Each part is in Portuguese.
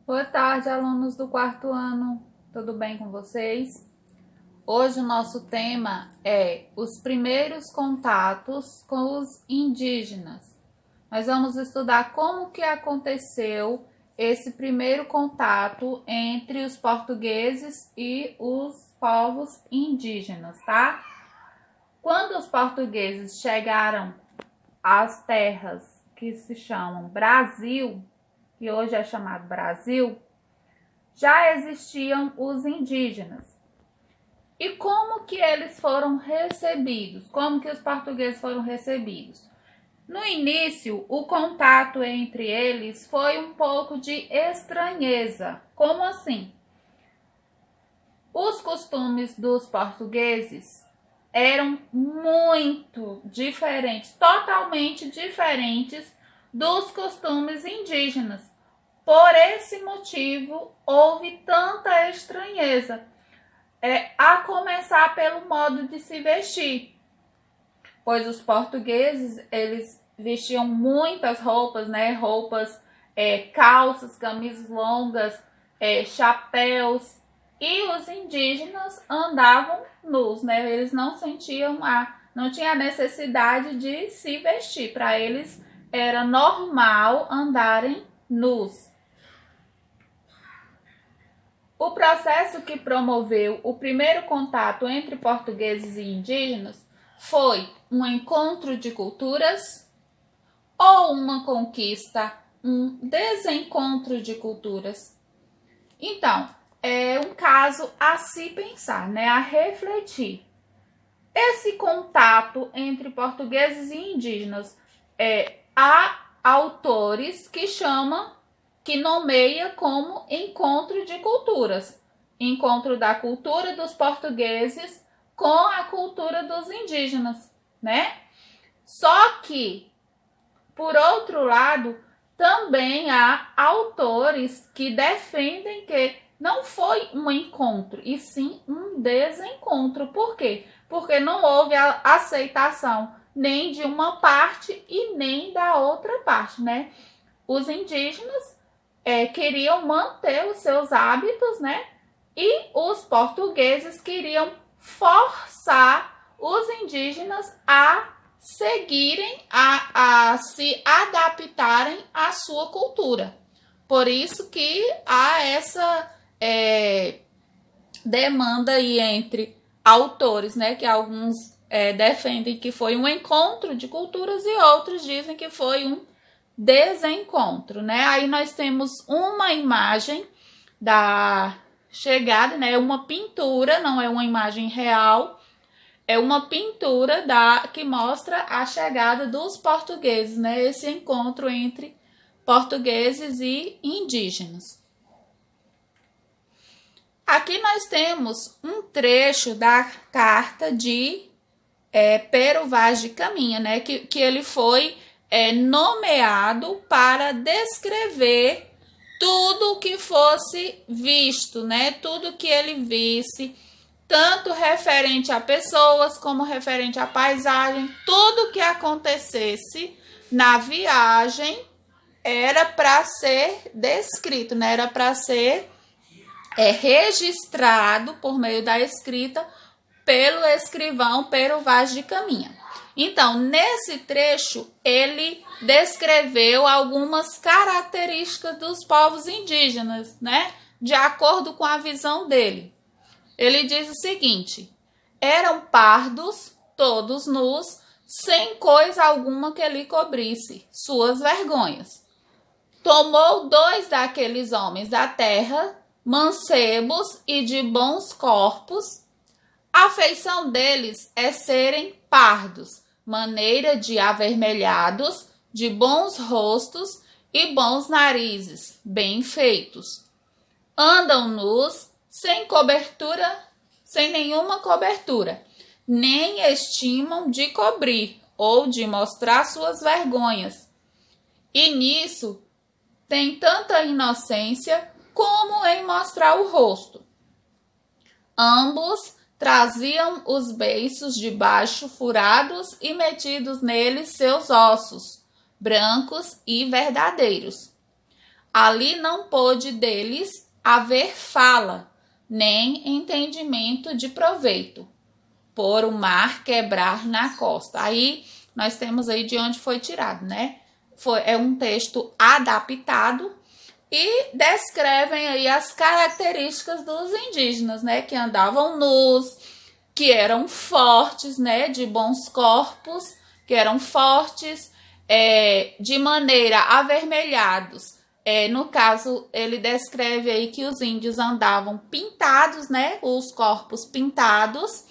Boa tarde, alunos do quarto ano. Tudo bem com vocês? Hoje o nosso tema é os primeiros contatos com os indígenas. Nós vamos estudar como que aconteceu esse primeiro contato entre os portugueses e os povos indígenas, tá? Quando os portugueses chegaram às terras que se chamam Brasil, que hoje é chamado Brasil, já existiam os indígenas. E como que eles foram recebidos? Como que os portugueses foram recebidos? No início, o contato entre eles foi um pouco de estranheza. Como assim? Os costumes dos portugueses eram muito diferentes, totalmente diferentes dos costumes indígenas. Por esse motivo, houve tanta estranheza, a começar pelo modo de se vestir, pois os portugueses, eles vestiam muitas roupas, né? Roupas, calças, camisas longas, chapéus, e os indígenas andavam nus, né? Eles não tinha a necessidade de se vestir. Para eles era normal andarem nus. O processo que promoveu o primeiro contato entre portugueses e indígenas foi um encontro de culturas ou uma conquista, um desencontro de culturas? Então, é um caso a se pensar, né? A refletir. Esse contato entre portugueses e indígenas, há autores que nomeia como encontro de culturas. Encontro da cultura dos portugueses com a cultura dos indígenas, né? Só que, por outro lado, também há autores que defendem que não foi um encontro, e sim um desencontro. Por quê? Porque não houve a aceitação nem de uma parte e nem da outra parte, né? Os indígenas queriam manter os seus hábitos, né? E os portugueses queriam forçar os indígenas a seguirem, a se adaptarem à sua cultura. Por isso que há essa demanda aí entre autores, né? Que alguns defendem que foi um encontro de culturas e outros dizem que foi um desencontro, né? Aí nós temos uma imagem da chegada, né? Uma pintura, não é uma imagem real, é uma pintura que mostra a chegada dos portugueses, né? Esse encontro entre portugueses e indígenas. Aqui nós temos um trecho da carta de Pero Vaz de Caminha, né? Que ele foi nomeado para descrever tudo que fosse visto, né? Tudo que ele visse, tanto referente a pessoas como referente à paisagem, tudo que acontecesse na viagem era para ser descrito, né? Era para ser registrado por meio da escrita pelo escrivão Pero Vaz de Caminha. Então, nesse trecho, ele descreveu algumas características dos povos indígenas, né? De acordo com a visão dele. Ele diz o seguinte: eram pardos, todos nus, sem coisa alguma que lhe cobrisse suas vergonhas. Tomou 2 daqueles homens da terra, mancebos e de bons corpos. A feição deles é serem pardos, maneira de avermelhados, de bons rostos e bons narizes, bem feitos. Andam nus, sem cobertura, sem nenhuma cobertura, nem estimam de cobrir ou de mostrar suas vergonhas. E nisso tem tanta inocência como em mostrar o rosto. Ambos traziam os beiços de baixo furados e metidos neles seus ossos, brancos e verdadeiros. ali não pôde deles haver fala, nem entendimento de proveito, por o mar quebrar na costa. Aí nós temos aí de onde foi tirado, né? É um texto adaptado e descrevem aí as características dos indígenas, né? Que andavam nus, que eram fortes, né? De bons corpos, que eram fortes, de maneira avermelhados. No caso, ele descreve aí que os índios andavam pintados, né? Os corpos pintados.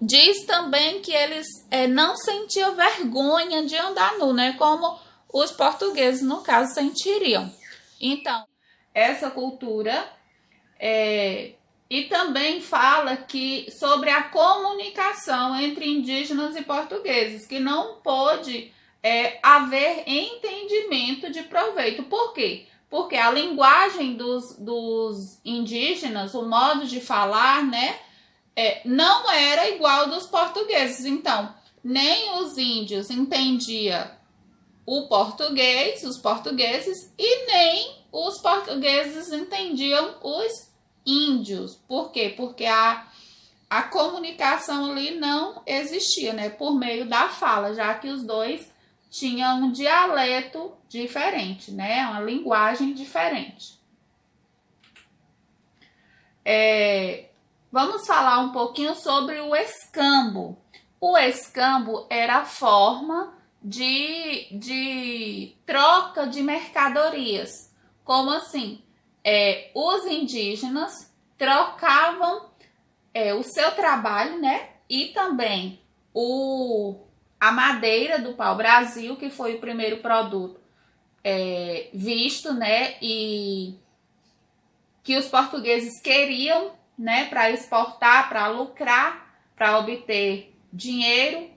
Diz também que eles não sentiam vergonha de andar nu, né? Como os portugueses, no caso, sentiriam. Então, essa cultura e também fala que sobre a comunicação entre indígenas e portugueses, que não pôde haver entendimento de proveito. Por quê? Porque a linguagem dos indígenas, o modo de falar, né, não era igual dos portugueses. Então, nem os índios entendiam o português, os portugueses, e nem os portugueses entendiam os índios. Por quê? Porque a comunicação ali não existia, né? Por meio da fala, já que os dois tinham um dialeto diferente, né? Uma linguagem diferente. Vamos falar um pouquinho sobre o escambo. O escambo era a forma de troca de mercadorias. Como assim? Os indígenas trocavam o seu trabalho, né? E também a madeira do pau-brasil, que foi o primeiro produto visto, né? E que os portugueses queriam, né? Para exportar, para lucrar, para obter dinheiro.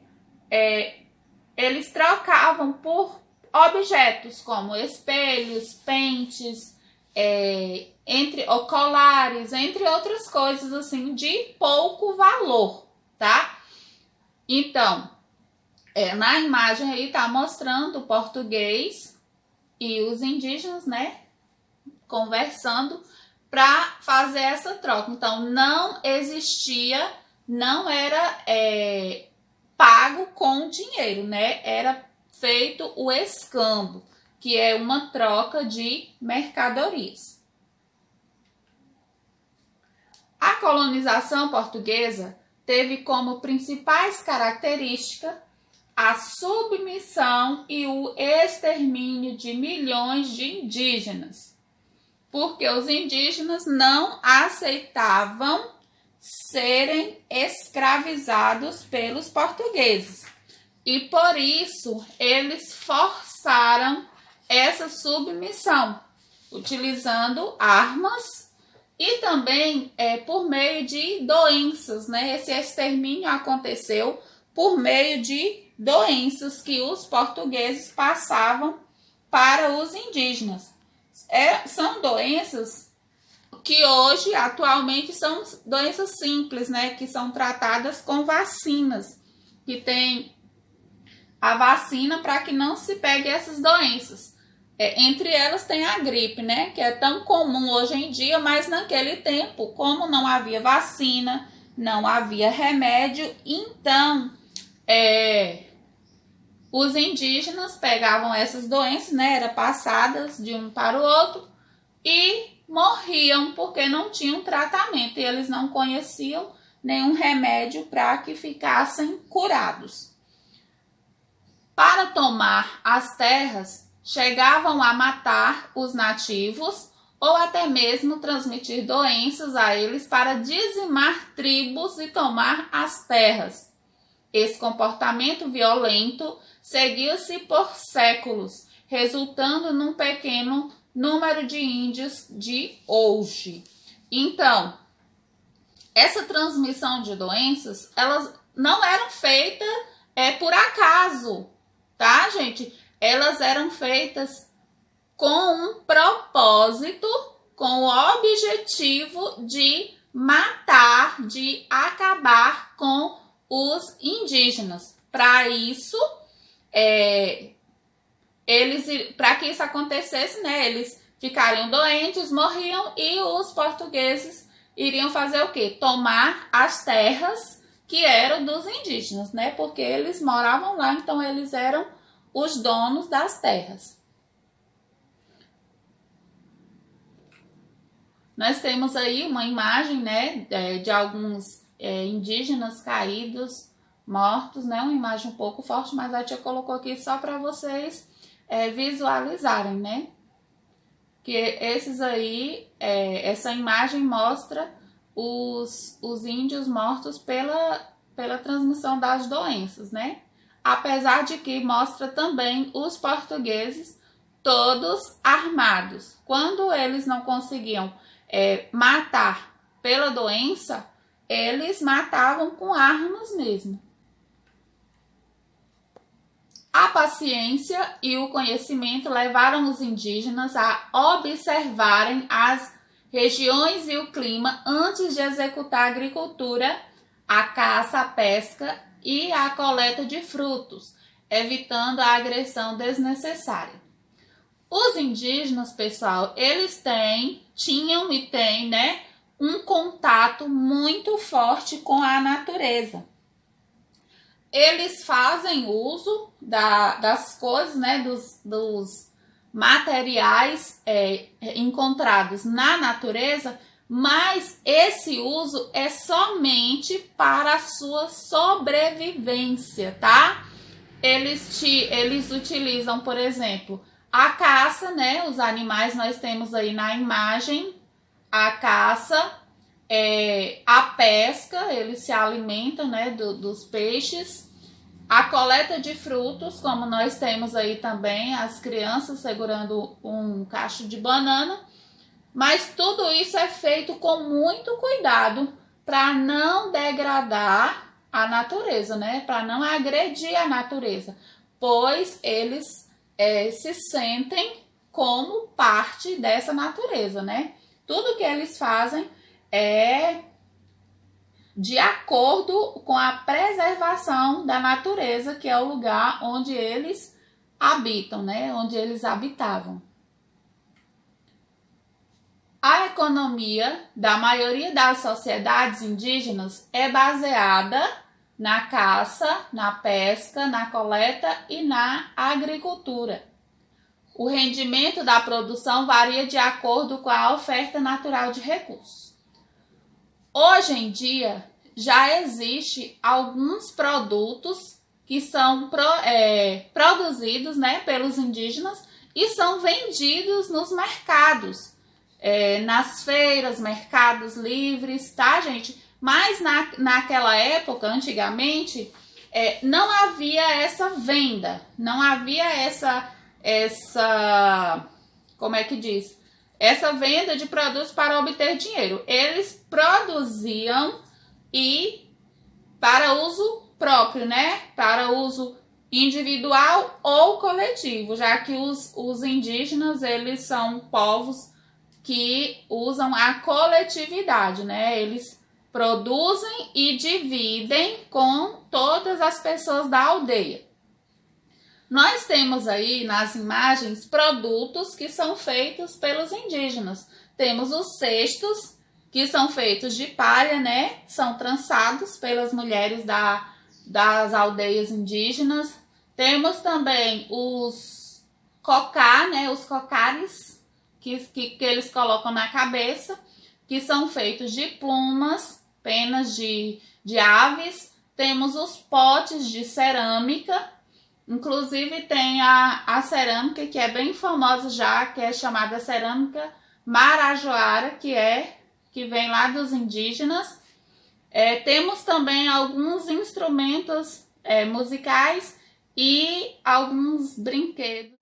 Eles trocavam por objetos como espelhos, pentes, colares, entre outras coisas assim de pouco valor, tá? Então, na imagem aí tá mostrando o português e os indígenas, né, conversando para fazer essa troca. Então, não existia, não era pago com dinheiro, né? Era feito o escambo, que é uma troca de mercadorias. A colonização portuguesa teve como principais características a submissão e o extermínio de milhões de indígenas, porque os indígenas não aceitavam serem escravizados pelos portugueses. E por isso eles forçaram essa submissão, utilizando armas e também por meio de doenças, né? Esse extermínio aconteceu por meio de doenças que os portugueses passavam para os indígenas. São doenças que hoje, atualmente, são doenças simples, né? Que são tratadas com vacinas, que tem a vacina para que não se pegue essas doenças. Entre elas tem a gripe, né? Que é tão comum hoje em dia, mas naquele tempo, como não havia vacina, não havia remédio, então os indígenas pegavam essas doenças, né? Eram passadas de um para o outro e morriam porque não tinham tratamento e eles não conheciam nenhum remédio para que ficassem curados. Para tomar as terras, chegavam a matar os nativos ou até mesmo transmitir doenças a eles para dizimar tribos e tomar as terras. Esse comportamento violento seguiu-se por séculos, resultando num pequeno número de índios de hoje. Então, essa transmissão de doenças, elas não eram feitas por acaso, tá, gente? Elas eram feitas com um propósito, com o objetivo de matar, de acabar com os indígenas. Para isso, para que isso acontecesse, né, eles ficariam doentes, morriam e os portugueses iriam fazer o quê? Tomar as terras que eram dos indígenas, né? Porque eles moravam lá, então eles eram os donos das terras. Nós temos aí uma imagem, né, de alguns indígenas caídos, mortos, né? Uma imagem um pouco forte, mas a tia colocou aqui só para vocês visualizarem, né? Que esses aí, essa imagem mostra os índios mortos pela transmissão das doenças, né? Apesar de que mostra também os portugueses todos armados. Quando eles não conseguiam matar pela doença, eles matavam com armas mesmo. A paciência e o conhecimento levaram os indígenas a observarem as regiões e o clima antes de executar a agricultura, a caça, a pesca e a coleta de frutos, evitando a agressão desnecessária. Os indígenas, pessoal, eles tinham e têm, né, um contato muito forte com a natureza. Eles fazem uso das coisas, né, dos materiais encontrados na natureza, mas esse uso é somente para a sua sobrevivência, tá? Eles utilizam, por exemplo, a caça, né? Os animais nós temos aí na imagem, a caça, a pesca, eles se alimentam, né, dos peixes, a coleta de frutos, como nós temos aí também as crianças segurando um cacho de banana, mas tudo isso é feito com muito cuidado para não degradar a natureza, né? Para não agredir a natureza, pois eles se sentem como parte dessa natureza, né? Tudo que eles fazem é de acordo com a preservação da natureza, que é o lugar onde eles habitam, né? Onde eles habitavam. A economia da maioria das sociedades indígenas é baseada na caça, na pesca, na coleta e na agricultura. O rendimento da produção varia de acordo com a oferta natural de recursos. Hoje em dia, já existe alguns produtos que são produzidos, né, pelos indígenas e são vendidos nos mercados, nas feiras, mercados livres, tá, gente? Mas naquela época, antigamente, não havia essa venda, não havia como é que diz? Essa venda de produtos para obter dinheiro. Eles produziam e para uso próprio, né? Para uso individual ou coletivo, já que os indígenas, eles são povos que usam a coletividade, né? Eles produzem e dividem com todas as pessoas da aldeia. Nós temos aí nas imagens produtos que são feitos pelos indígenas. Temos os cestos, que são feitos de palha, né? São trançados pelas mulheres das aldeias indígenas. Temos também os cocá, né? Os cocares, que eles colocam na cabeça, que são feitos de plumas, penas de aves. Temos os potes de cerâmica. Inclusive tem a cerâmica que é bem famosa já, que é chamada cerâmica marajoara, que vem lá dos indígenas. Temos também alguns instrumentos musicais e alguns brinquedos.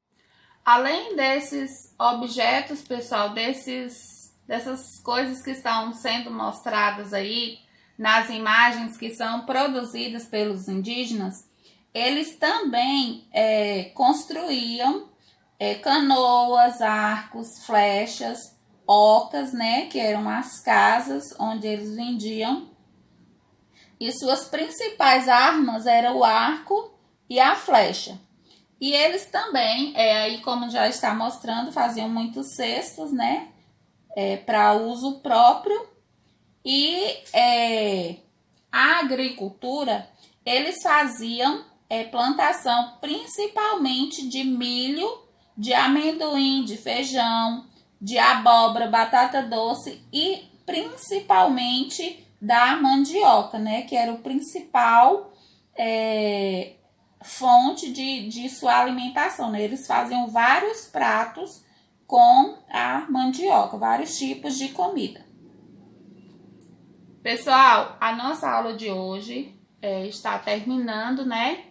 Além desses objetos, pessoal, dessas coisas que estão sendo mostradas aí nas imagens que são produzidas pelos indígenas, eles também construíam canoas, arcos, flechas, ocas, né, que eram as casas onde eles vendiam. E suas principais armas eram o arco e a flecha. E eles também, aí como já está mostrando, faziam muitos cestos, né? Para uso próprio. E a agricultura, eles faziam plantação principalmente de milho, de amendoim, de feijão, de abóbora, batata doce e principalmente da mandioca, né? Que era o principal fonte de sua alimentação, né? Eles faziam vários pratos com a mandioca, vários tipos de comida. Pessoal, a nossa aula de hoje está terminando, né?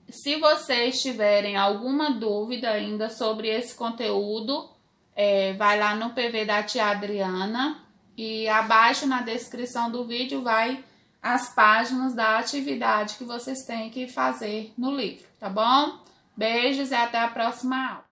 Se vocês tiverem alguma dúvida ainda sobre esse conteúdo, vai lá no PV da tia Adriana e abaixo na descrição do vídeo vai as páginas da atividade que vocês têm que fazer no livro, tá bom? Beijos e até a próxima aula.